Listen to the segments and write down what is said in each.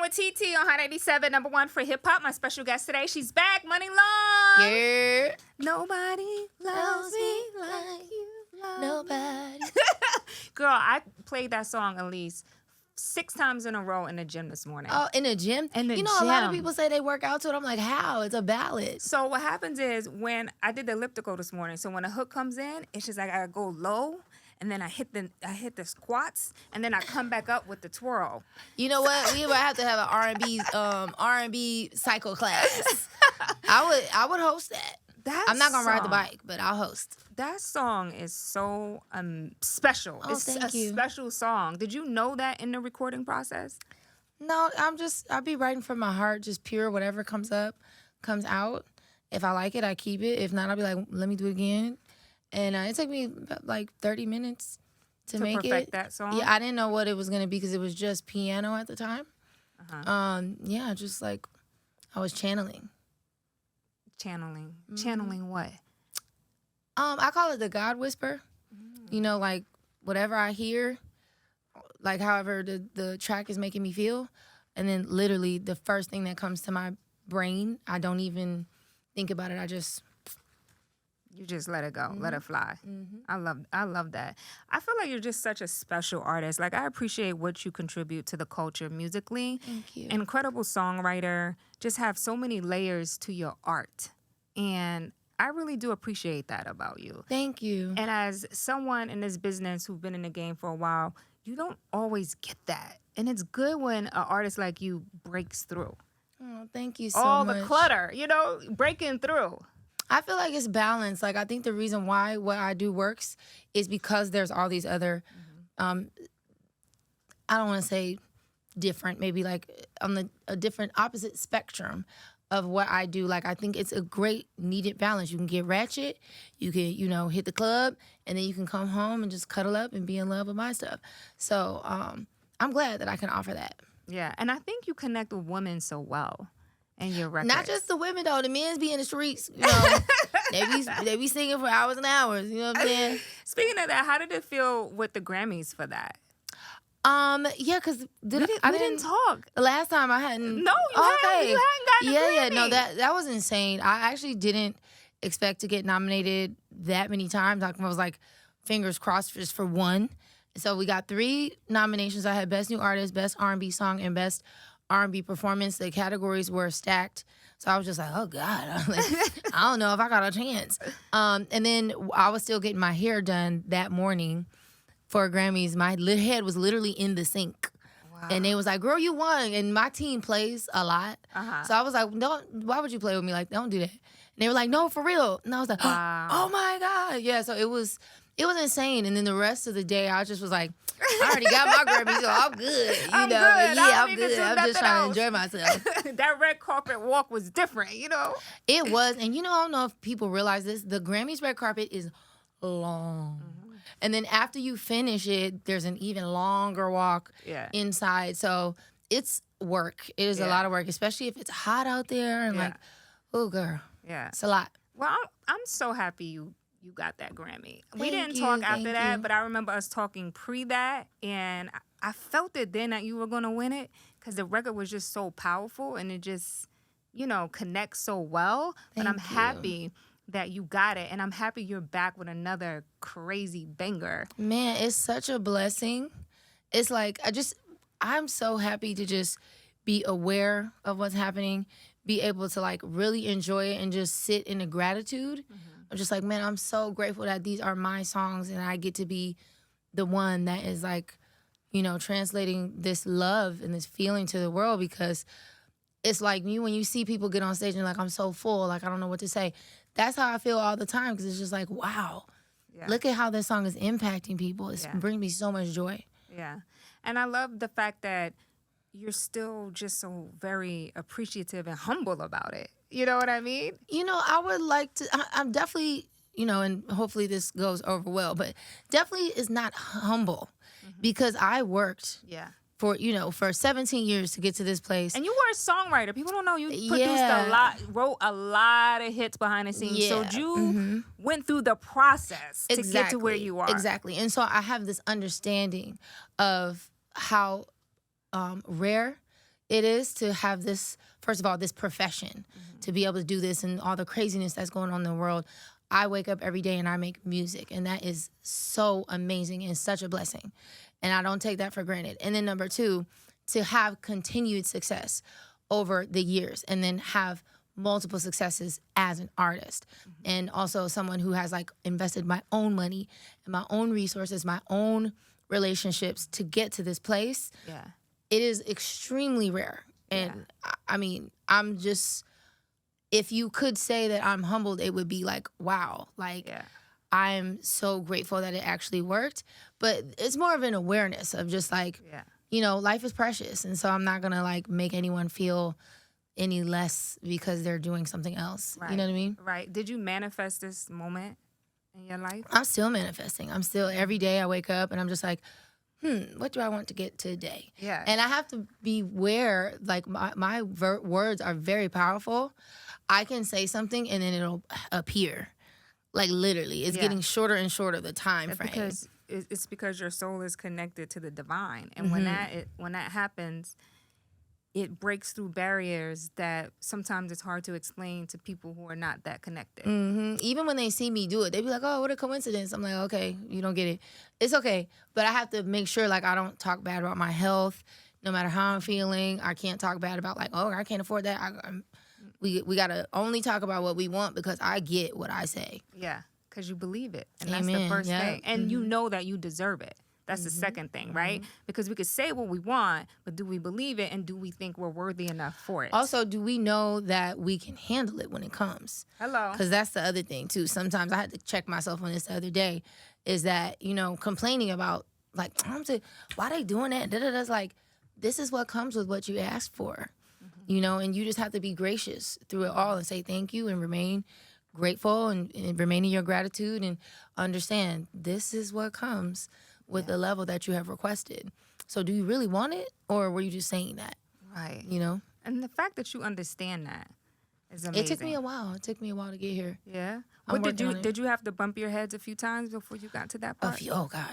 with TT on Hot 87, number one for hip hop. My special guest today, she's back, Muni Long. Yeah. Nobody loves me like you love Nobody. Girl, I played that song at least 6 times in a row in the gym this morning. Oh, in the gym? In the gym. A lot of people say they work out to it. I'm like, how? It's a ballad. So what happens is when I did the elliptical this morning, so when a hook comes in, it's just like I go low. And then I hit the squats, and then I come back up with the twirl. You know what? We would have to have an R&B cycle class. I would host that. I'm not gonna ride the bike, but I'll host. That song is so special. Oh, it's thank a you. special song. Did you know that in the recording process? No, I'll be writing from my heart, just pure. Whatever comes out. If I like it, I keep it. If not, I'll be like, let me do it again. And it took me about like 30 minutes to make perfect it. That song? Yeah, I didn't know what it was going to be because it was just piano at the time. Yeah, just like I was channeling. Channeling. Channeling what? I call it the God whisper. You know, like whatever I hear, like however the track is making me feel. And then literally the first thing that comes to my brain, I don't even think about it. You just let it go, let it fly. I love that. I feel like you're just such a special artist. Like, I appreciate what you contribute to the culture musically. Thank you. Incredible songwriter. Just have so many layers to your art. And I really do appreciate that about you. Thank you. And as someone in this business who's been in the game for a while, you don't always get that. And it's good when an artist like you breaks through. Oh, thank you so much. All the clutter, breaking through. I feel like it's balanced. Like, I think the reason why what I do works is because there's all these other, I don't want to say different, maybe like on a different opposite spectrum of what I do. Like, I think it's a great needed balance. You can get ratchet, you can, hit the club, and then you can come home and just cuddle up and be in love with my stuff. So I'm glad that I can offer that. Yeah, and I think you connect with women so well. And your records. Not just the women though, the men's be in the streets. They be singing for hours and hours. You know what I'm saying? Speaking of that, how did it feel with the Grammys for that? Yeah, because we didn't talk. The last time I hadn't. No, you hadn't gotten a Grammy. Yeah, no, that was insane. I actually didn't expect to get nominated that many times. I was like, fingers crossed just for one. So we got 3 nominations. I had Best New Artist, Best R&B Song, and Best R&B Performance. The categories were stacked. So I was just like, oh, God. I don't know if I got a chance. And then I was still getting my hair done that morning for Grammys. My head was literally in the sink. Wow. And they was like, girl, you won. And my team plays a lot. So I was like, why would you play with me? Like, don't do that. And they were like, no, for real. And I was like, wow. Oh, my God. Yeah, so it was insane. And then the rest of the day, I just was like, I already got my Grammy, so I'm good. I'm good. Yeah, I'm good. I'm just trying to enjoy myself. That red carpet walk was different, It was. And I don't know if people realize this. The Grammys red carpet is long. And then after you finish it, there's an even longer walk inside. So it's work. It is a lot of work, especially if it's hot out there. And like, oh, girl. Yeah. It's a lot. Well, I'm so happy you got that Grammy. We didn't talk after that, but I remember us talking pre that, and I felt it then that you were going to win it because the record was just so powerful and it just, connects so well. But I'm happy that you got it, and I'm happy you're back with another crazy banger. Man, it's such a blessing. It's like, I'm so happy to just be aware of what's happening, be able to like really enjoy it and just sit in the gratitude. I'm just like, man, I'm so grateful that these are my songs and I get to be the one that is like, translating this love and this feeling to the world, because it's like when you see people get on stage and like, I'm so full, like I don't know what to say. That's how I feel all the time, because it's just like, wow, look at how this song is impacting people. It brings me so much joy. Yeah. And I love the fact that you're still just so very appreciative and humble about it. You know what I mean? I would like to, I'm definitely, and hopefully this goes over well, but definitely is not humble because I worked for 17 years to get to this place. And you were a songwriter. People don't know you produced a lot, wrote a lot of hits behind the scenes. Yeah. So you went through the process to get to where you are. Exactly. And so I have this understanding of how rare it is to have this, first of all, this profession, to be able to do this and all the craziness that's going on in the world. I wake up every day and I make music, and that is so amazing and such a blessing. And I don't take that for granted. And then number two, to have continued success over the years and then have multiple successes as an artist. And also someone who has like invested my own money and my own resources, my own relationships to get to this place. Yeah. It is extremely rare. And I mean, I'm just, if you could say that I'm humbled, it would be like, wow, like I'm so grateful that it actually worked. But it's more of an awareness of just like, you know, life is precious. And so I'm not going to like make anyone feel any less because they're doing something else. Right. You know what I mean? Right. Did you manifest this moment in your life? I'm still manifesting. I'm still, every day I wake up and I'm just like, what do I want to get today? Yeah. And I have to beware, like my words are very powerful. I can say something and then it'll appear. Like literally. It's getting shorter and shorter, the time frame. Because it's because your soul is connected to the divine. And when that happens, it breaks through barriers that sometimes it's hard to explain to people who are not that connected. Even when they see me do it, they be like, oh, what a coincidence. I'm like, okay, you don't get it. It's okay. But I have to make sure like I don't talk bad about my health, no matter how I'm feeling. I can't talk bad about like, oh, I can't afford that. We got to only talk about what we want because I get what I say. Yeah, because you believe it. And that's the first thing. And you know that you deserve it. That's the second thing, right? Because we could say what we want, but do we believe it and do we think we're worthy enough for it? Also, do we know that we can handle it when it comes? Hello. Because that's the other thing, too. Sometimes I had to check myself on this the other day, is that, you know, complaining about, like, why they doing that? It's like, this is what comes with what you asked for, you know, and you just have to be gracious through it all and say thank you and remain grateful and remain in your gratitude and understand this is what comes with the level that you have requested. So do you really want it, or were you just saying that? Right. You know? And the fact that you understand that is amazing. It took me a while. It took me a while to get here. Yeah. What did you have to bump your heads a few times before you got to that part? Oh God.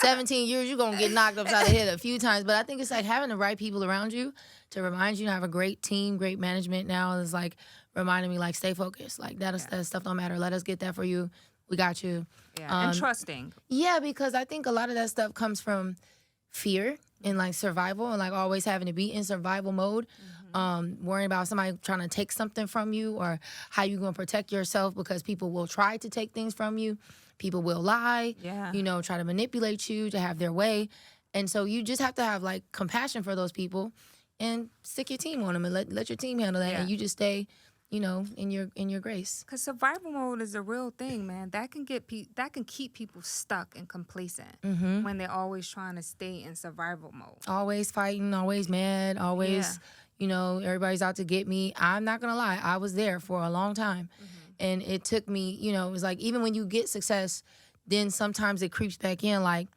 17 years, you're going to get knocked upside the head a few times. But I think it's like having the right people around you to remind you. I have a great team, great management now. It's like reminding me, like, stay focused. Like, that stuff don't matter. Let us get that for you. We got you. Yeah, and trusting. Yeah, because I think a lot of that stuff comes from fear and, like, survival and, like, always having to be in survival mode, worrying about somebody trying to take something from you or how you going to protect yourself because people will try to take things from you. People will lie, you know, try to manipulate you to have their way. And so you just have to have, like, compassion for those people and stick your team on them and let your team handle that. And you just stay, you know, in your grace. Because survival mode is a real thing, man. That can keep people stuck and complacent when they're always trying to stay in survival mode. Always fighting, always mad, always, you know, everybody's out to get me. I'm not going to lie. I was there for a long time. And it took me, you know, it was like even when you get success, then sometimes it creeps back in like,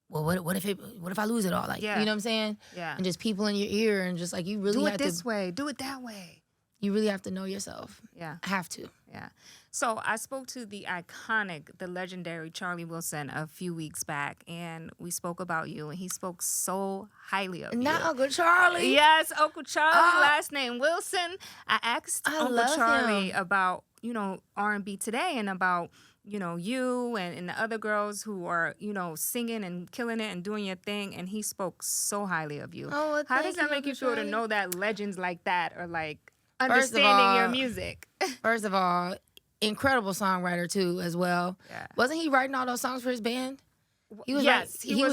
well, what if I lose it all? Like, you know what I'm saying? Yeah. And just people in your ear and just like you really have to. Do it this way. Do it that way. You really have to know yourself. Yeah. Have to. Yeah. So I spoke to the iconic, the legendary Charlie Wilson a few weeks back, and we spoke about you, and he spoke so highly of you. Not Uncle Charlie. Yes, Uncle Charlie, last name Wilson. I asked Uncle Charlie about, you know, R&B today and about, you know, you and the other girls who are, you know, singing and killing it and doing your thing, and he spoke so highly of you. Oh, well, how does that make you feel to know that legends like that are like understanding your music? First of all, incredible songwriter too, as well. Yeah. Wasn't he writing all those songs for his band? He was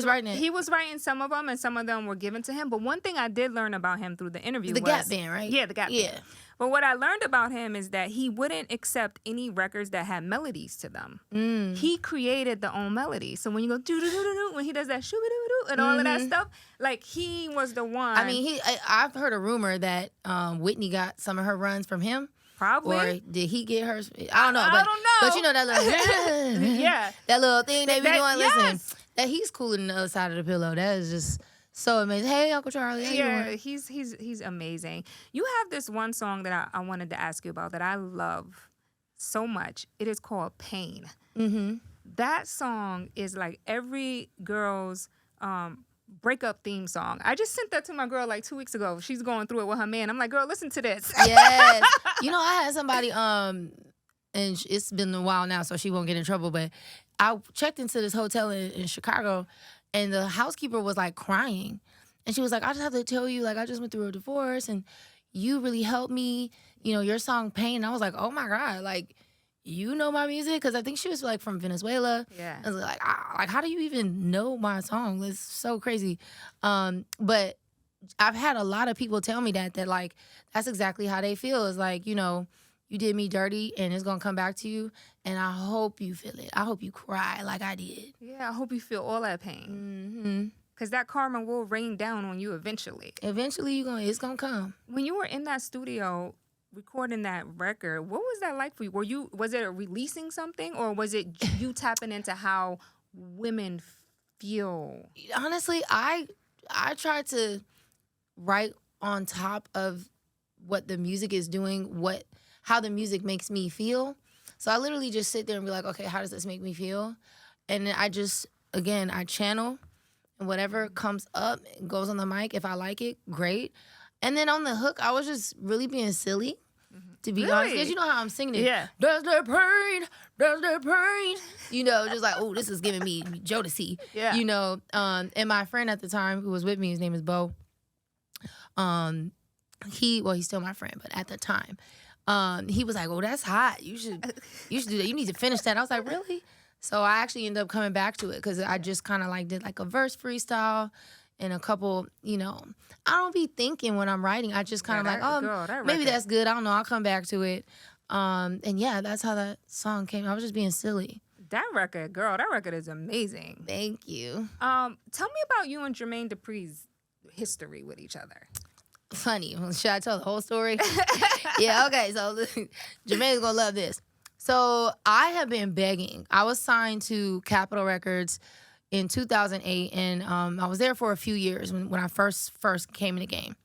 writing it. He was writing some of them, and some of them were given to him. But one thing I did learn about him through the interview was... The Gap Band, right? Yeah, the Gap Band. But what I learned about him is that he wouldn't accept any records that had melodies to them. He created the own melody. So when you go do-do-do-do-do, when he does that shoo-ba-doo-doo and all of that stuff, like he was the one. I mean, I've heard a rumor that Whitney got some of her runs from him. Probably. Or did he get hers? I don't know. I don't know. But you know that little that little thing they be doing. Listen, that he's cooler than the other side of the pillow. That is just so amazing. Hey, Uncle Charlie. How you doing? He's amazing. You have this one song that I wanted to ask you about that I love so much. It is called Pain. That song is like every girl's breakup theme song. I just sent that to my girl like 2 weeks ago. She's going through it with her man. I'm like, girl, listen to this. Yes. I had somebody, and it's been a while now, so she won't get in trouble, but I checked into this hotel in Chicago, and the housekeeper was like crying. And she was like, I just have to tell you, like, I just went through a divorce and you really helped me, your song Pain. And I was like, oh my God, like, you know my music? Because I think she was like from Venezuela. Yeah. I was like, how do you even know my song? It's so crazy. But I've had a lot of people tell me that like, that's exactly how they feel. It's like, you did me dirty and it's going to come back to you. And I hope you feel it. I hope you cry like I did. Yeah, I hope you feel all that pain. Mm-hmm. Because that karma will rain down on you eventually. Eventually, it's going to come. When you were in that studio recording that record, what was that like for you? Was it releasing something, or was it you tapping into how women feel? Honestly, I tried to write on top of what the music is doing, how the music makes me feel. So I literally just sit there and be like, okay, how does this make me feel? And then I channel. And whatever comes up goes on the mic. If I like it, great. And then on the hook, I was just really being silly, to be honest. Because you know how I'm singing it. Yeah. Does there pain? Does there pain? Just like, oh, this is giving me Jodeci. Yeah. And my friend at the time who was with me, his name is Bo. He's still my friend, but at the time, he was like, oh, that's hot. You should do that. You need to finish that. I was like, really? So I actually ended up coming back to it because I just kind of like did like a verse freestyle and a couple, I don't be thinking when I'm writing. I just kind of maybe that's good. I don't know. I'll come back to it. And yeah, that's how that song came. I was just being silly. That record is amazing. Thank you. Tell me about you and Jermaine Dupri's history with each other. Funny. Should I tell the whole story? Yeah, okay. So Jermaine's going to love this. So I have been begging. I was signed to Capitol Records in 2008, and I was there for a few years when I first came in the game.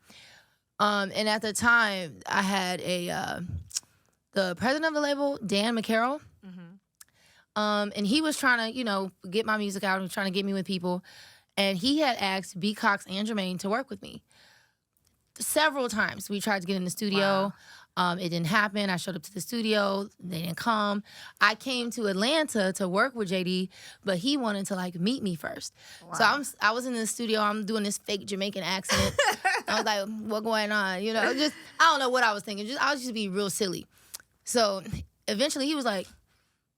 And at the time, I had the president of the label, Dan McCarroll, and he was trying to, get my music out and trying to get me with people. And he had asked B. Cox and Jermaine to work with me. Several times we tried to get in the studio. Wow. It didn't happen. I showed up to the studio. They didn't come. I came to Atlanta to work with JD, but he wanted to meet me first. Wow. So I was in the studio. I'm doing this fake Jamaican accent. I was like, "What going on?" Just I don't know what I was thinking. I was just being real silly. So eventually he was like,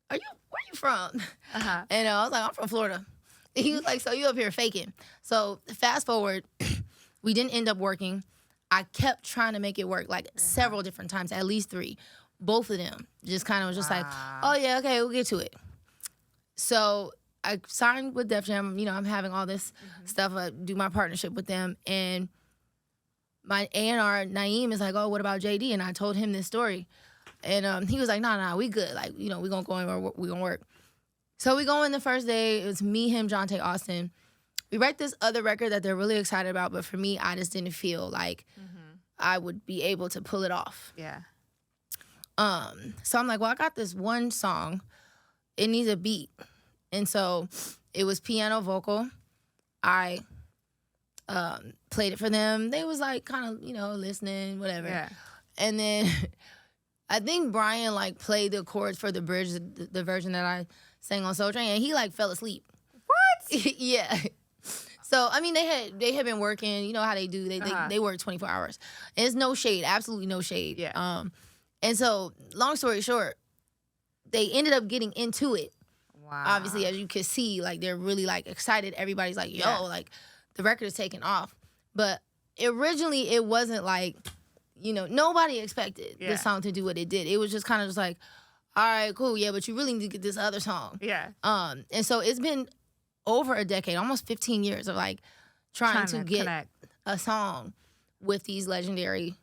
where you from?" Uh-huh. And I was like, "I'm from Florida." He was like, "So you up here faking?" So fast forward, we didn't end up working. I kept trying to make it work several different times, at least 3. Both of them just kind of was just like, oh, yeah, okay, we'll get to it. So I signed with Def Jam. I'm having all this stuff. I do my partnership with them. And my A&R, Naeem, is like, oh, what about JD? And I told him this story. And he was like, nah, we good. we going to go in or we going to work. So we go in the first day. It was me, him, Jonte Austin. We write this other record that they're really excited about, but for me, I just didn't feel like I would be able to pull it off. Yeah. So I'm like, well, I got this one song. It needs a beat. And so it was piano vocal. I played it for them. They was kind of, listening, whatever. Yeah. And then I think Brian played the chords for the bridge, the version that I sang on Soul Train, and he fell asleep. What? Yeah. So I mean, they had been working. You know how they do. They work 24 hours. And it's no shade, absolutely no shade. Yeah. And so long story short, they ended up getting into it. Wow. Obviously, as you can see, they're really excited. Everybody's like, yo, the record is taking off. But originally, it wasn't nobody expected this song to do what it did. It was just kind of just all right, cool, yeah, but you really need to get this other song. Yeah. And so it's been over a decade, almost 15 years of trying to get connect a song with these legendary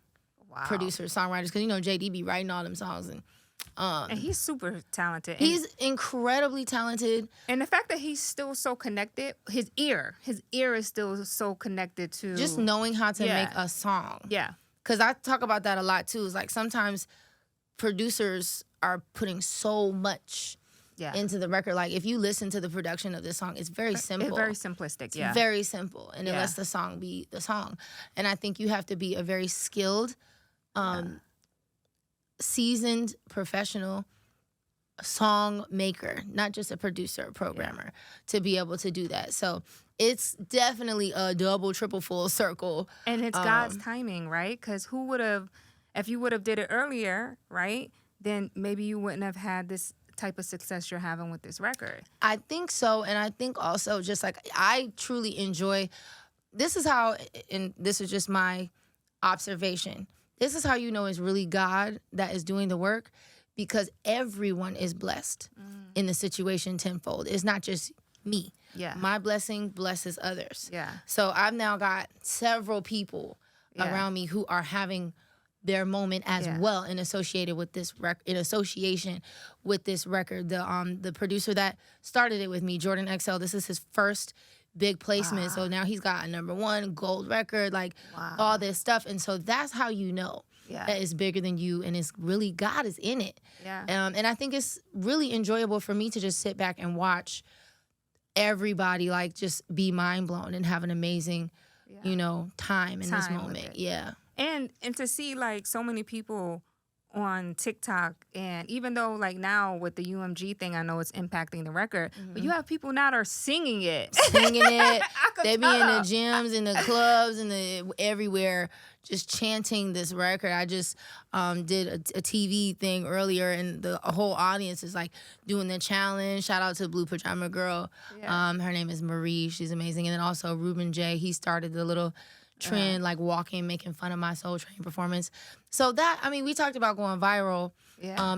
producers, songwriters, because JD be writing all them songs, and he's super talented. He's incredibly talented, and the fact that he's still so connected, his ear is still so connected to just knowing how to make a song. Yeah, because I talk about that a lot too. It's sometimes producers are putting so much into the record. Like, if you listen to the production of this song, it's very simple. It's very simplistic, It's very simple, and it lets the song be the song. And I think you have to be a very skilled, seasoned professional song maker, not just a producer or programmer, to be able to do that. So it's definitely a double, triple, full circle. And it's God's timing, right? Because who would have, if you would have did it earlier, right, then maybe you wouldn't have had this type of success you're having with this record. I think so. And I think also just like I truly enjoy, this is how, and this is just my observation, this is how you know it's really God that is doing the work, because everyone is blessed in the situation tenfold. It's not just me. Yeah. My blessing blesses others. Yeah. So I've now got several people around me who are having their moment as well in association with this record. The producer that started it with me, Jordan XL, this is his first big placement. Wow. So now he's got a #1 gold record, like all this stuff. And so that's how you know that it's bigger than you, and it's really God is in it. Yeah. And I think it's really enjoyable for me to just sit back and watch everybody like just be mind blown and have an amazing, time in this moment. Yeah. And to see like so many people on TikTok, and even though like now with the UMG thing, I know it's impacting the record, but you have people now that are singing it. They be in the gyms, in the clubs, and everywhere, just chanting this record. I just did a TV thing earlier, and the whole audience is like doing the challenge. Shout out to Blue Pajama Girl. Yeah. Her name is Marie. She's amazing. And then also Ruben J. He started the little trend, like walking, making fun of my Soul Train performance. So that, I mean, we talked about going viral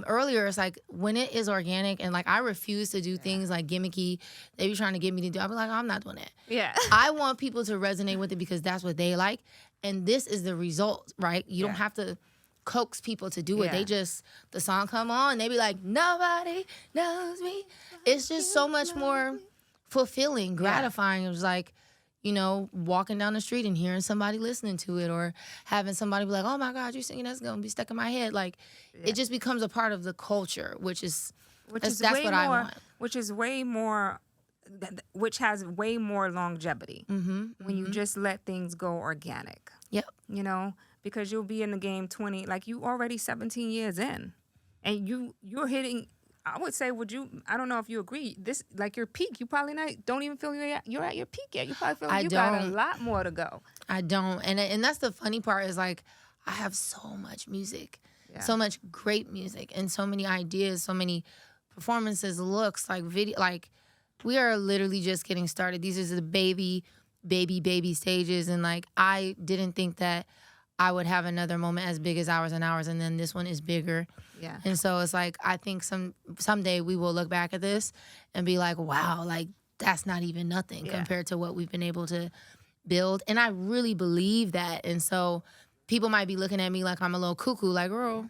earlier. It's like when it is organic, and like I refuse to do things like gimmicky. They be trying to get me to do. I be like, I'm not doing that. Yeah. I want people to resonate with it because that's what they like. And this is the result, right? You don't have to coax people to do it. They just, the song come on, they be like, nobody knows me. It's just so much more fulfilling, gratifying. It was like, walking down the street and hearing somebody listening to it, or having somebody be like, oh my God, you singing, that's going to be stuck in my head. Like, it just becomes a part of the culture, which is that's what I want. Which has way more longevity when you just let things go organic. Yep. Because you'll be in the game 20, like you already 17 years in, and you're hitting, I would say, I don't know if you agree, this, like your peak, you probably don't even feel you're at your peak yet. You probably feel like you got a lot more to go. I don't. And that's the funny part, is like, I have so much music, so much great music, and so many ideas, so many performances, looks, like video, like we are literally just getting started. These are the baby stages. And like, I didn't think that I would have another moment as big as Hours and Hours, and then this one is bigger. Yeah. And so it's like, I think someday we will look back at this and be like, wow, like that's not even nothing compared to what we've been able to build. And I really believe that. And so people might be looking at me like I'm a little cuckoo, like, girl,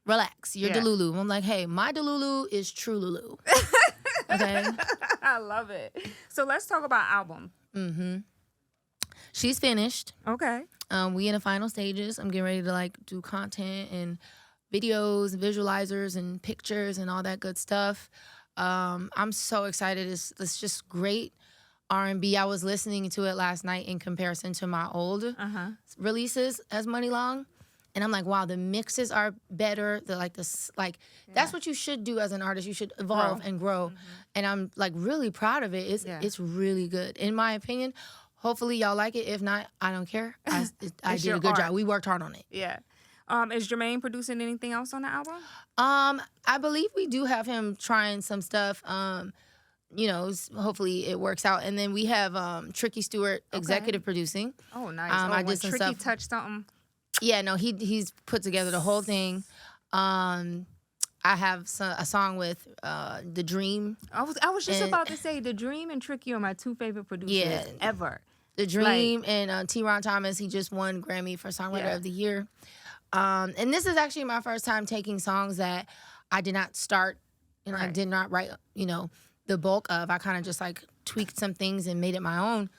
relax, you're Delulu. I'm like, hey, my Delulu is true Lulu. Okay? I love it. So let's talk about album. She's finished. Okay. We in the final stages. I'm getting ready to like do content and videos and visualizers and pictures and all that good stuff. I'm so excited. It's just great R&B. I was listening to it last night in comparison to my old releases as Muni Long. And I'm like, wow, the mixes are better. That's what you should do as an artist. You should evolve and grow. And I'm like really proud of it. It's really good. In my opinion, hopefully y'all like it. If not, I don't care. I did a good job. We worked hard on it. Yeah. Is Jermaine producing anything else on the album? I believe we do have him trying some stuff. Hopefully it works out. And then we have Tricky Stewart executive producing. Oh, nice. I did some Tricky stuff. Touched something. Yeah, no, he's put together the whole thing. I have a song with The Dream. I was just about to say, The Dream and Tricky are my two favorite producers ever. The Dream and T. Ron Thomas, he just won Grammy for Songwriter of the Year. And this is actually my first time taking songs that I did not start, I did not write, the bulk of. I kind of just like tweaked some things and made it my own.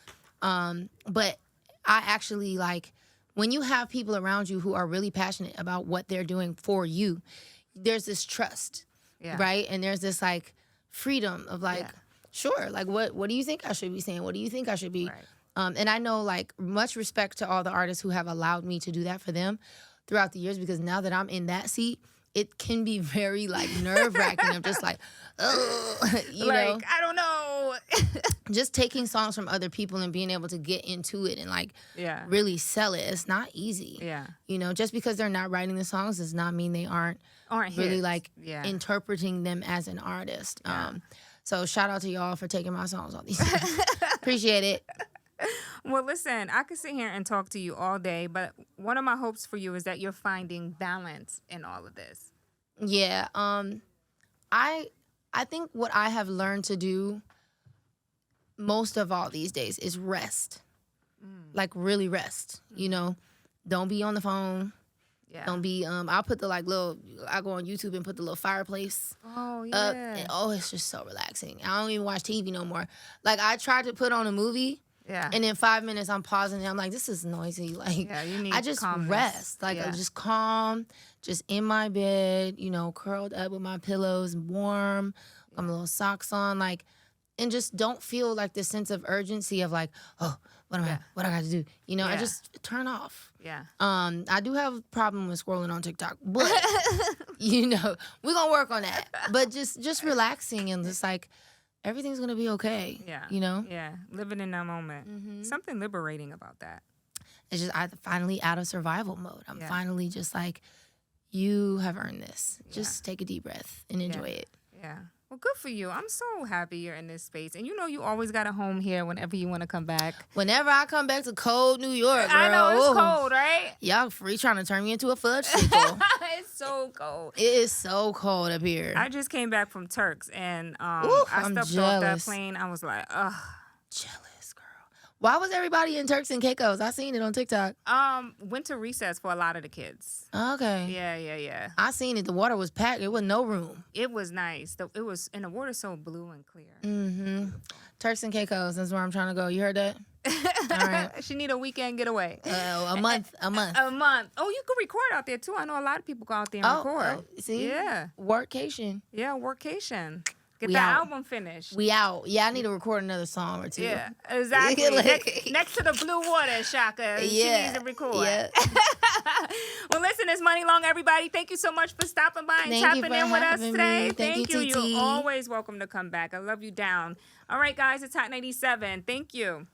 But I actually like, when you have people around you who are really passionate about what they're doing for you, there's this trust, right? And there's this like freedom of like, sure, like what do you think I should be saying? What do you think I should be? Right. And I know like much respect to all the artists who have allowed me to do that for them throughout the years, because now that I'm in that seat, it can be very like nerve-wracking. I'm just like, you know, I don't know. just taking songs from other people and being able to get into it and like really sell it. It's not easy. Yeah. You know, just because they're not writing the songs does not mean they aren't really hits. like interpreting them as an artist. Yeah. So shout out to y'all for taking my songs on these. Appreciate it. Well, listen, I could sit here and talk to you all day, but one of my hopes for you is that you're finding balance in all of this. Yeah. I think what I have learned to do most of all these days is rest. Like really rest. You know, don't be on the phone. Yeah. Don't be I'll put the like little, I go on YouTube and put the little fireplace up, and it's just so relaxing. I don't even watch TV no more. Like I tried to put on a movie. Yeah. And in 5 minutes, I'm pausing and I'm like, this is noisy. Like, you need I just calmness. rest. Like, I'm just calm, just in my bed, you know, curled up with my pillows, warm, got my little socks on, like, and just don't feel like this sense of urgency of like, oh, what I got to do? You know, I just turn off. Yeah. I do have a problem with scrolling on TikTok, but, you know, we're going to work on that. But just relaxing and just like, everything's going to be okay. Yeah. You know? Yeah. Living in that moment. Something liberating about that. It's just, I'm finally out of survival mode. I'm finally just like, you have earned this. Just take a deep breath and enjoy it. Yeah. Well, good for you. I'm so happy you're in this space. And you know you always got a home here whenever you want to come back. Whenever I come back to cold New York, girl. I know, it's cold, right? Y'all free trying to turn me into a fudge sickle. It's so cold. It is so cold up here. I just came back from Turks, and I stepped off that plane. I was like, ugh. Jealous, girl. Why was everybody in Turks and Caicos? I seen it on TikTok. Winter recess for a lot of the kids. Okay. Yeah. I seen it. The water was packed. There was no room. It was nice. It was, and the water's so blue and clear. Mm-hmm. Turks and Caicos. That's where I'm trying to go. You heard that? All right. She need a weekend getaway. A month. A month. Oh, you could record out there too. I know a lot of people go out there and record. See? Yeah. Workation. Yeah, workation. Get the album finished. We out. Yeah, I need to record another song or two. Yeah, exactly. next to the blue water, Shaka. She needs to record. Yeah. Well, listen, it's Muni Long, everybody. Thank you so much for stopping by and tapping in with us today. Thank you. You're always welcome to come back. I love you down. All right, guys, it's Hot 97. Thank you.